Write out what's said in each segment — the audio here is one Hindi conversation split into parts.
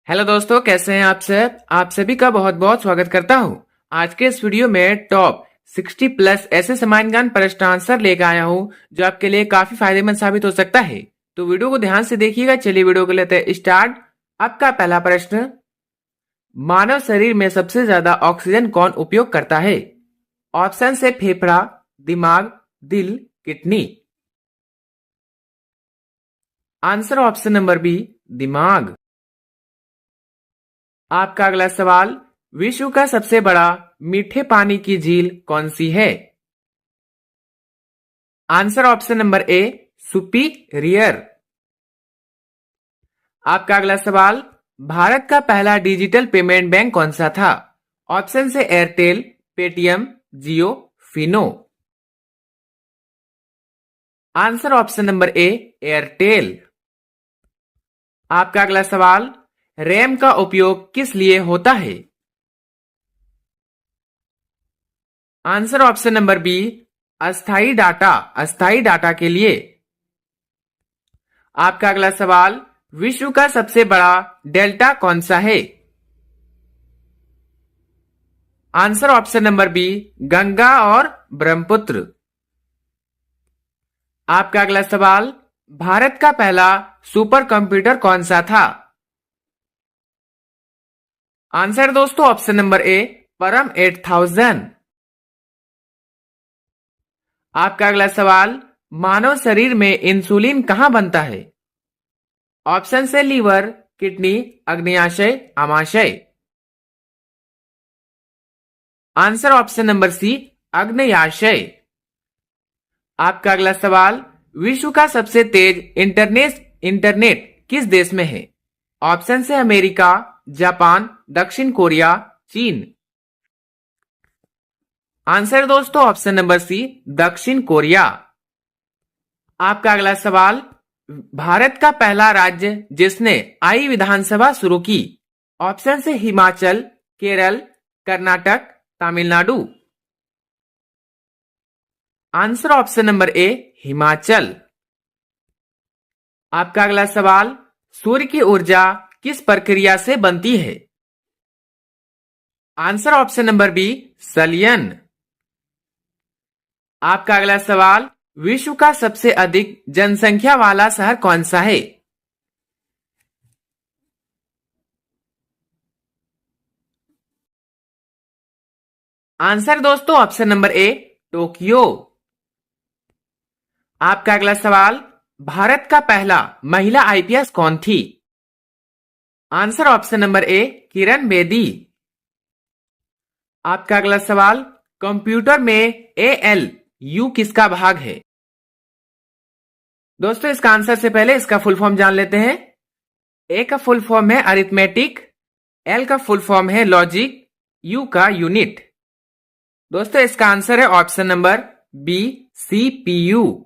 हेलो दोस्तों, कैसे हैं आप सभी का बहुत बहुत स्वागत करता हूं। आज के इस वीडियो में टॉप 60 प्लस ऐसे समान ज्ञान प्रश्न आंसर लेकर आया हूं जो आपके लिए काफी फायदेमंद साबित हो सकता है। तो वीडियो को ध्यान से देखिएगा। चलिए वीडियो को लेते हैं स्टार्ट। आपका पहला प्रश्न, मानव शरीर में सबसे ज्यादा ऑक्सीजन कौन उपयोग करता है? ऑप्शन से फेफड़ा, दिमाग, दिल, kidney. Answer option number B, दिमाग। आपका अगला सवाल, विश्व का सबसे बड़ा मीठे पानी की झील कौन सी है? आंसर ऑप्शन नंबर ए, सुपीरियर। आपका अगला सवाल, भारत का पहला डिजिटल पेमेंट बैंक कौन सा था? ऑप्शन से एयरटेल, पेटीएम, जियो, फिनो। आंसर ऑप्शन नंबर ए, एयरटेल। आपका अगला सवाल, रैम का उपयोग किस लिए होता है? आंसर ऑप्शन नंबर बी, अस्थाई डाटा के लिए। आपका अगला सवाल, विश्व का सबसे बड़ा डेल्टा कौन सा है? Answer option number B, Ganga और ब्रह्मपुत्र। आपका अगला सवाल, भारत का पहला सुपर कंप्यूटर कौन सा था? आंसर दोस्तों ऑप्शन नंबर ए, परम 8000। आपका अगला सवाल, मानव शरीर में इंसुलिन कहां बनता है? ऑप्शन से लीवर, किडनी, अग्न्याशय, आमाशय। आंसर ऑप्शन नंबर सी, अग्न्याशय। आपका अगला सवाल, विश्व का सबसे तेज इंटरनेट किस देश में है? ऑप्शन से अमेरिका, जापान, दक्षिण कोरिया, चीन। आंसर दोस्तों ऑप्शन नंबर सी, दक्षिण कोरिया। आपका अगला सवाल, भारत का पहला राज्य जिसने आई विधानसभा शुरू की? ऑप्शन से Himachal, Kerala, Karnataka, Tamil Nadu. Answer option number ए, हिमाचल। आपका अगला सवाल, सूर्य की ऊर्जा किस प्रक्रिया से बनती है? आंसर ऑप्शन नंबर बी, संलयन। आपका अगला सवाल, विश्व का सबसे अधिक जनसंख्या वाला शहर कौन सा है? आंसर दोस्तों ऑप्शन नंबर ए, टोक्यो। आपका अगला सवाल, भारत का पहला महिला आईपीएस कौन थी? आंसर ऑप्शन नंबर ए, किरण बेदी। आपका अगला सवाल, कंप्यूटर में एल यू किसका भाग है? दोस्तों इसका आंसर से पहले इसका फुल फॉर्म जान लेते हैं। ए का फुल फॉर्म है अरिथमेटिक, एल का फुल फॉर्म है लॉजिक, यू का यूनिट। दोस्तों इसका आंसर है ऑप्शन नंबर बी, सीपीयू।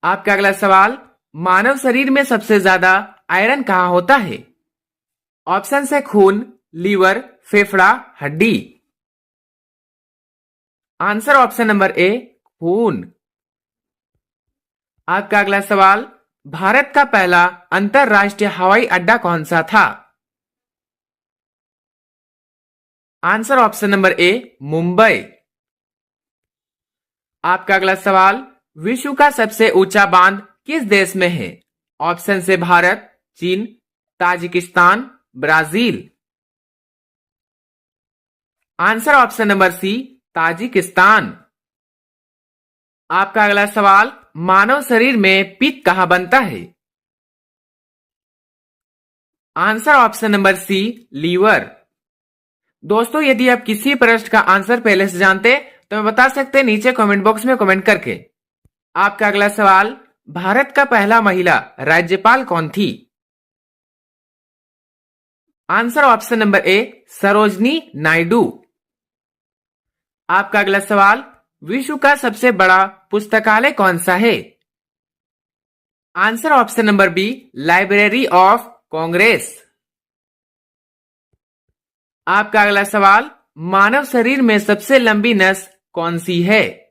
आपका अगला सवाल, मानव शरीर में सबसे ज्यादा आयरन कहां होता है? ऑप्शन है खून, लीवर, फेफड़ा, हड्डी। आंसर ऑप्शन नंबर ए, खून। आपका अगला सवाल, भारत का पहला अंतरराष्ट्रीय हवाई अड्डा कौन सा था? आंसर ऑप्शन नंबर ए, मुंबई। आपका अगला सवाल, विश्व का सबसे ऊंचा बांध किस देश में है? ऑप्शन से भारत, चीन, Tajikistan, Brazil. Answer option number C, Tajikistan. आपका अगला सवाल, मानव शरीर में पित्त कहां बनता है? Answer option number C, liver. दोस्तों यदि आप किसी प्रश्न का आंसर पहले से जानते तो मैं बता सकते हैं नीचे कमेंट बॉक्स में कमेंट करके। आपका अगला सवाल, भारत का पहला महिला राज्यपाल कौन थी? आंसर ऑप्शन नंबर ए, सरोजनी नायडू। आपका अगला सवाल, विश्व का सबसे बड़ा पुस्तकालय कौन सा है? Answer option number B, library of Congress. आपका अगला सवाल, मानव शरीर में सबसे लंबी नस कौन सी है?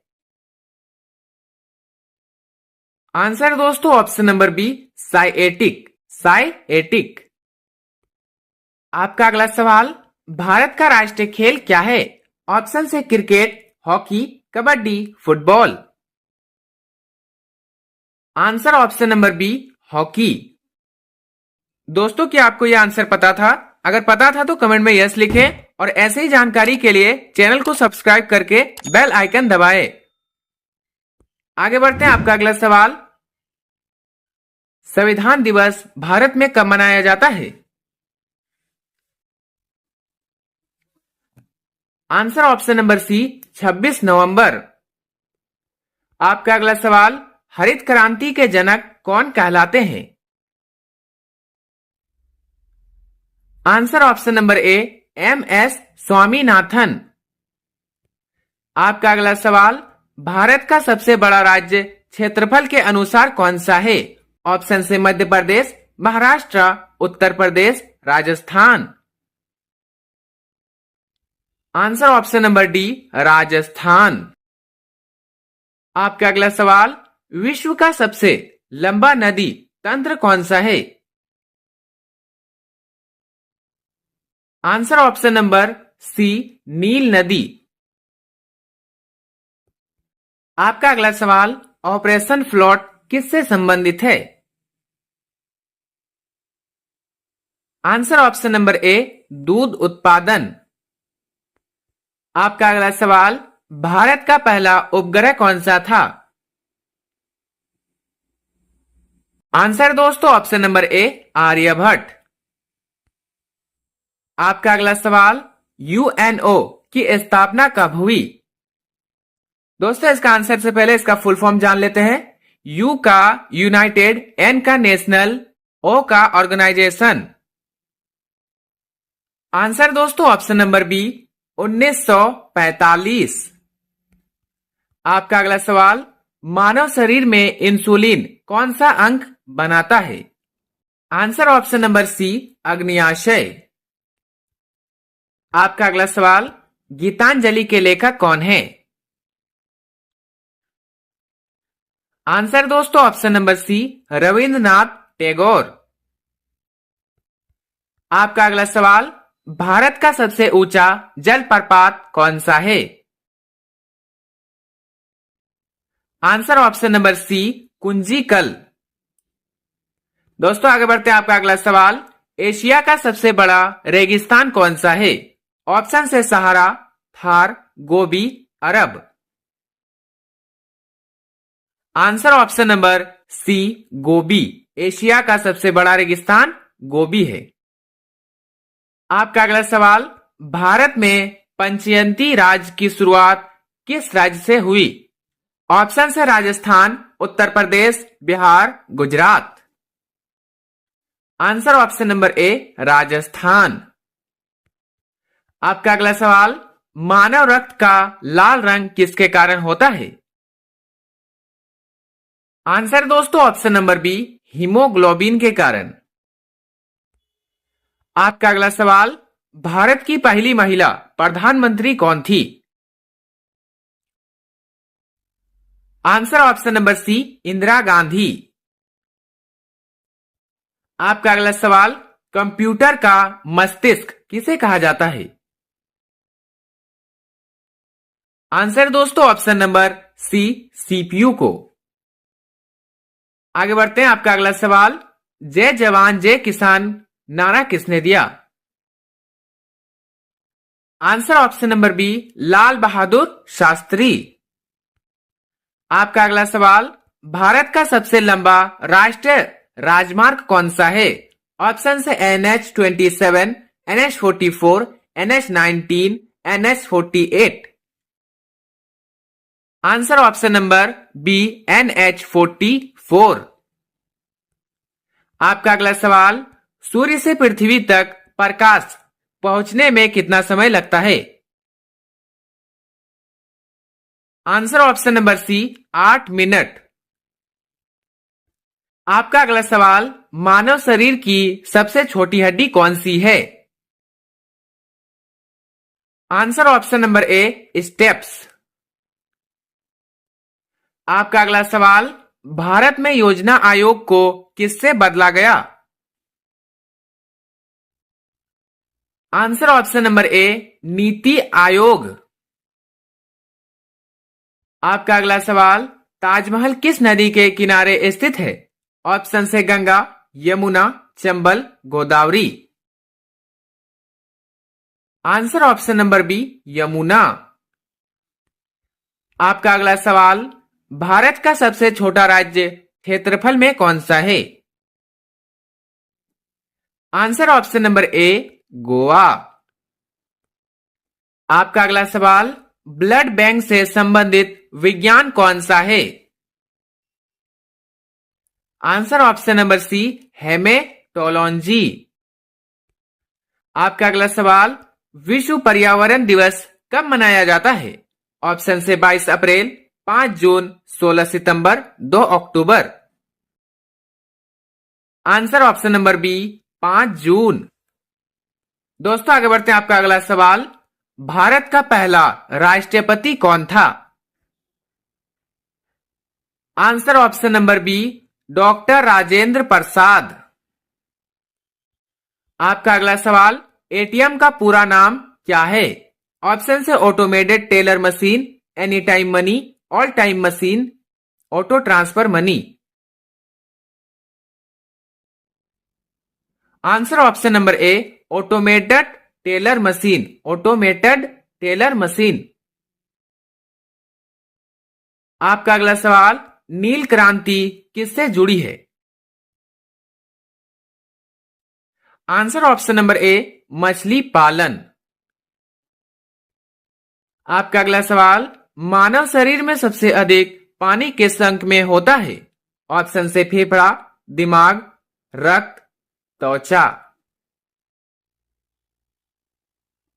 आंसर दोस्तों ऑप्शन नंबर बी, साइएटिक। आपका अगला सवाल, भारत का राष्ट्रीय खेल क्या है? ऑप्शन है cricket, hockey, kabaddi, football. Answer option number B, hockey. दोस्तों, क्या आपको यह आंसर पता था? अगर पता था तो कमेंट में यस लिखें और ऐसे ही जानकारी के लिए चैनल को सब्सक्राइब करके बेल आइकन दबाएं। आगे बढ़ते हैं। आपका अगला सवाल, संविधान दिवस भारत में कब मनाया जाता है? आंसर ऑप्शन नंबर सी, 26 नवंबर। आपका अगला सवाल, हरित क्रांति के जनक कौन कहलाते हैं? Answer option number A, M S Swaminathan. आपका अगला सवाल, भारत का सबसे बड़ा राज्य क्षेत्रफल के अनुसार कौन सा है? ऑप्शन से Madhya Pradesh, Maharashtra, Uttar Pradesh, Rajasthan. Answer option number D, Rajasthan. आपका अगला सवाल, विश्व का सबसे लंबा नदी तंत्र कौन सा है? आंसर ऑप्शन नंबर सी, नील नदी। आपका अगला सवाल, ऑपरेशन फ्लड किससे संबंधित है? आंसर ऑप्शन नंबर ए, दूध उत्पादन। आपका अगला सवाल, भारत का पहला उपग्रह कौन सा था? आंसर दोस्तों ऑप्शन नंबर ए, आर्यभट्ट। आपका अगला सवाल, यूएनओ की स्थापना कब हुई? दोस्तों, इसका आंसर से पहले इसका फुल फॉर्म जान लेते हैं। यू का यूनाइटेड, एन का नेशनल, ओ का ऑर्गेनाइजेशन। आंसर दोस्तों ऑप्शन नंबर बी, 1945। आपका अगला सवाल, मानव शरीर में इंसुलिन कौन सा अंग बनाता है? आंसर ऑप्शन नंबर सी, अग्न्याशय। आपका अगला सवाल, गीतांजलि के लेखक कौन है? आंसर दोस्तों option number C, Rabindranath Tagore. आपका अगला सवाल, भारत का सबसे ऊंचा जलप्रपात कौन सा है? Answer option number C, Kunchikal. दोस्तों, आगे बढ़ते हैं। आपका अगला सवाल, एशिया का सबसे बड़ा रेगिस्तान कौन सा है? ऑप्शन है सहारा, थार, गोबी, अरब। आंसर ऑप्शन नंबर सी, गोबी। एशिया का सबसे बड़ा रेगिस्तान गोबी है। आपका अगला सवाल, भारत में पंचयंती राज की शुरुआत किस राज्य से हुई? ऑप्शन है Rajasthan, Uttar Pradesh, Bihar, Gujarat. Answer option number A, Rajasthan. आपका अगला सवाल, मानव रक्त का लाल रंग किसके कारण होता है? आंसर दोस्तों ऑप्शन नंबर बी, हीमोग्लोबिन के कारण। आपका अगला सवाल, भारत की पहली महिला प्रधानमंत्री कौन थी? Answer option number C, Indira Gandhi. आपका अगला सवाल, कंप्यूटर का मस्तिष्क किसे कहा जाता है? आंसर दोस्तों ऑप्शन नंबर सी, सीपीयू को। आगे बढ़ते हैं। आपका अगला सवाल, जय जवान जय किसान नारा किसने दिया? Answer option number B, Lal Bahadur Shastri. आपका अगला सवाल, भारत का सबसे लंबा राष्ट्रीय राजमार्ग कौन सा है? ऑप्शन है NH27, NH44, NH19, NH48। Answer option number B, NH44। आपका अगला सवाल, सूर्य से पृथ्वी तक प्रकाश पहुंचने में कितना समय लगता है? Answer option number C, 8 minute. आपका अगला सवाल, मानव शरीर की सबसे छोटी हड्डी कौन सी है? आंसर ऑप्शन नंबर ए, स्टेप्स। आपका अगला सवाल, भारत में योजना आयोग को किससे बदला गया? आंसर ऑप्शन नंबर ए, नीति आयोग। आपका अगला सवाल, ताजमहल किस नदी के किनारे स्थित है? ऑप्शन से Ganga, Yamuna, Chambal, Godavari. Answer option number B, Yamuna. आपका अगला सवाल, भारत का सबसे छोटा राज्य क्षेत्रफल में कौन सा है? आंसर ऑप्शन नंबर ए, गोवा। आपका अगला सवाल, ब्लड बैंक से संबंधित विज्ञान कौन सा है? Answer option number C, haematology. आपका अगला सवाल, विश्व पर्यावरण दिवस कब मनाया जाता है? ऑप्शन से 22 अप्रैल, 5 जून, 16 सितंबर, 2 अक्टूबर। आंसर ऑप्शन नंबर बी, 5 जून। दोस्तों आगे बढ़ते हैं। आपका अगला सवाल, भारत का पहला राष्ट्रपति कौन था? Answer option number B, doctor Rajendra Prasad. आपका अगला सवाल, एटीएम का पूरा नाम क्या है? ऑप्शन से automated teller machine, any time money, all time machine, auto transfer money. Answer option number ए, automated teller machine, automated teller machine. आपका अगला सवाल, नील क्रांति किससे जुड़ी है? आंसर ऑप्शन नंबर ए, मछली पालन। आपका अगला सवाल, मानव शरीर में सबसे अधिक पानी किस अंग में होता है? ऑप्शन से फेफड़ा, दिमाग, रक्त, त्वचा।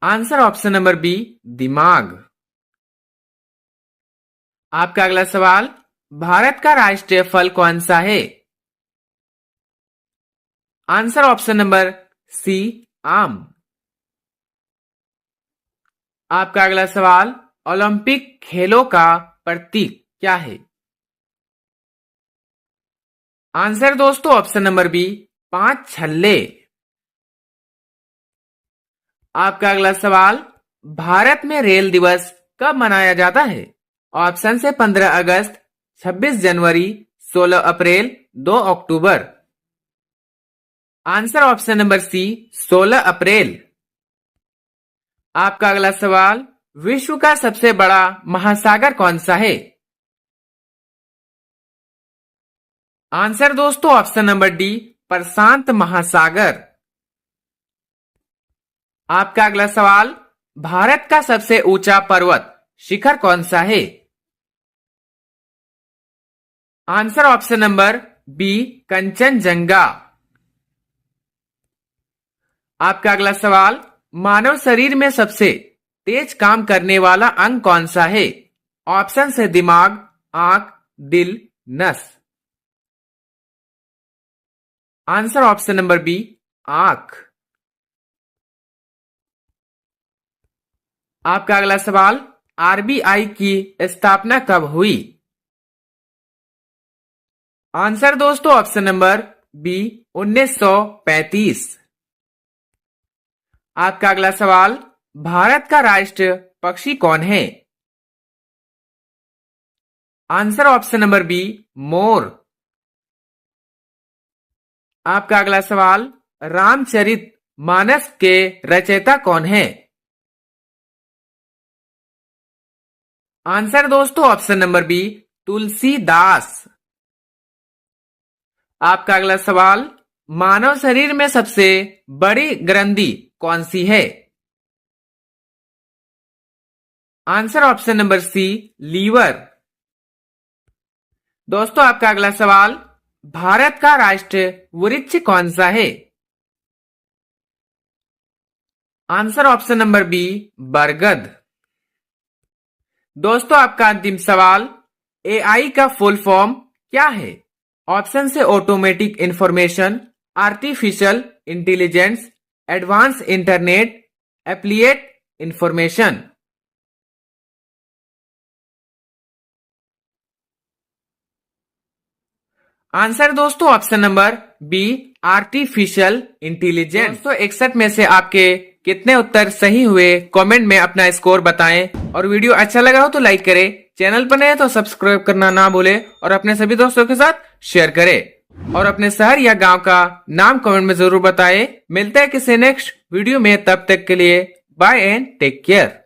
आंसर ऑप्शन नंबर बी, दिमाग। आपका अगला सवाल, भारत का राष्ट्रीय फल कौन सा है? आंसर ऑप्शन नंबर सी, आम। आपका अगला सवाल, ओलंपिक खेलों का प्रतीक क्या है? आंसर दोस्तों ऑप्शन नंबर बी, 5 छल्ले। आपका अगला सवाल, भारत में रेल दिवस कब मनाया जाता है? ऑप्शन से 15 अगस्त, 26 जनवरी, 16 अप्रैल, 2 अक्टूबर। आंसर ऑप्शन नंबर सी, 16 अप्रैल। आपका अगला सवाल, विश्व का सबसे बड़ा महासागर कौन सा है? आंसर दोस्तों ऑप्शन नंबर डी, प्रशांत महासागर। आपका अगला सवाल, भारत का सबसे ऊंचा पर्वत शिखर कौन सा है? Answer option number B, Kanchenjunga. आपका अगला सवाल, मानव शरीर में सबसे तेज काम करने वाला अंग कौन सा है? ऑप्शन से दिमाग, आंख, दिल, नस। आंसर ऑप्शन नंबर बी, आंख। आपका अगला सवाल, आरबीआई की स्थापना कब हुई? आंसर दोस्तों ऑप्शन नंबर बी, 1935। आपका अगला सवाल, भारत का राष्ट्रीय पक्षी कौन है? आंसर ऑप्शन नंबर बी, मोर। आपका अगला सवाल, रामचरित मानस के रचयिता कौन है? आंसर दोस्तों ऑप्शन नंबर बी, तुलसीदास। आपका अगला सवाल, मानव शरीर में सबसे बड़ी ग्रंथि कौन सी है? Answer option number C, liver. दोस्तों आपका अगला सवाल, भारत का राष्ट्रीय वृक्ष कौन सा है? आंसर ऑप्शन नंबर बी, बरगद। दोस्तों आपका अंतिम सवाल, एआई का फुल फॉर्म क्या है? ऑप्शन से automatic information, artificial intelligence, advance internet, applied information. Answer दोस्तों option number B, artificial intelligence. दोस्तों 61 में से आपके कितने उत्तर सही हुए कमेंट में अपना स्कोर बताएं और वीडियो अच्छा लगा हो तो लाइक करें, चैनल पर नए हैं तो सब्सक्राइब करना ना भूले और अपने सभी दोस्तों के साथ शेयर करें और अपने शहर या गांव का नाम कमेंट में जरूर बताएं। मिलते हैं किसी नेक्स्ट वीडियो में, तब तक के लिए बाय एंड टेक केयर।